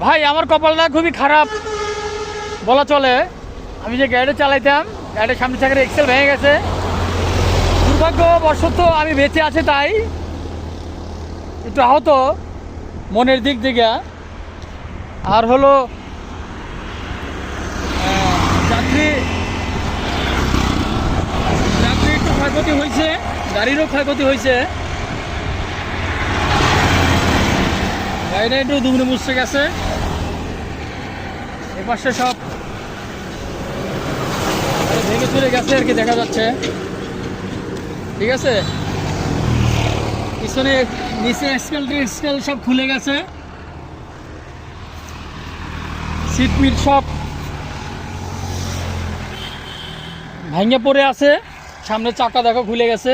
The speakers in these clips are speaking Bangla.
ভাই আমার কপালটা খুবই খারাপ বলা চলে। আমি যে গাড়িটা চালাইতাম, গাড়ির সামনে চাকার এক্সেল ভেঙে গেছে। দুর্ভাগ্যবশত আমি বেঁচে আছি, তাই একটু আহত মনের দিক থেকে। আর হলো যাত্রী একটু ক্ষয়ক্ষতি হয়েছে, গাড়িরও ক্ষয়ক্ষতি হয়েছে। গাড়িটা একটু দুমড়ে মুচড়ে গেছে, এ পাশে সব ভেঙে চলে গেছে আর কি, দেখা যাচ্ছে। ঠিক আছে, পিছনে নিচে স্কেল সব খুলে গেছে, সিট মিট সব ভেঙে পড়ে আছে। সামনে চাকা দেখো খুলে গেছে।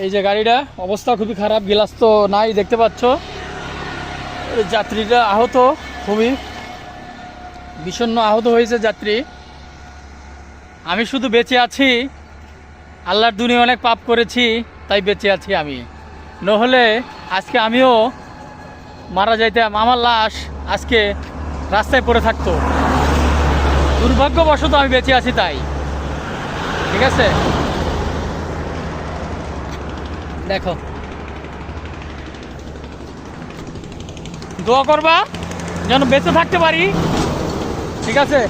এই যে গাড়িটা অবস্থা খুবই খারাপ, গ্লাস তো নাই দেখতে পাচ্ছ। যাত্রীরা আহত, খুবই বিষণ্ণ আহত হয়েছে যাত্রী। আমি শুধু বেঁচে আছি, আল্লাহর দুনিয়া অনেক পাপ করেছি তাই বেঁচে আছি আমি। নহলে আজকে আমিও মারা যাইতাম, আমার লাশ আজকে রাস্তায় পড়ে থাকতো। দুর্ভাগ্যবশত আমি বেঁচে আছি তাই। ঠিক আছে, দেখো দোয়া করবা যেন বেঁচে থাকতে পারি। ঠিক আছে।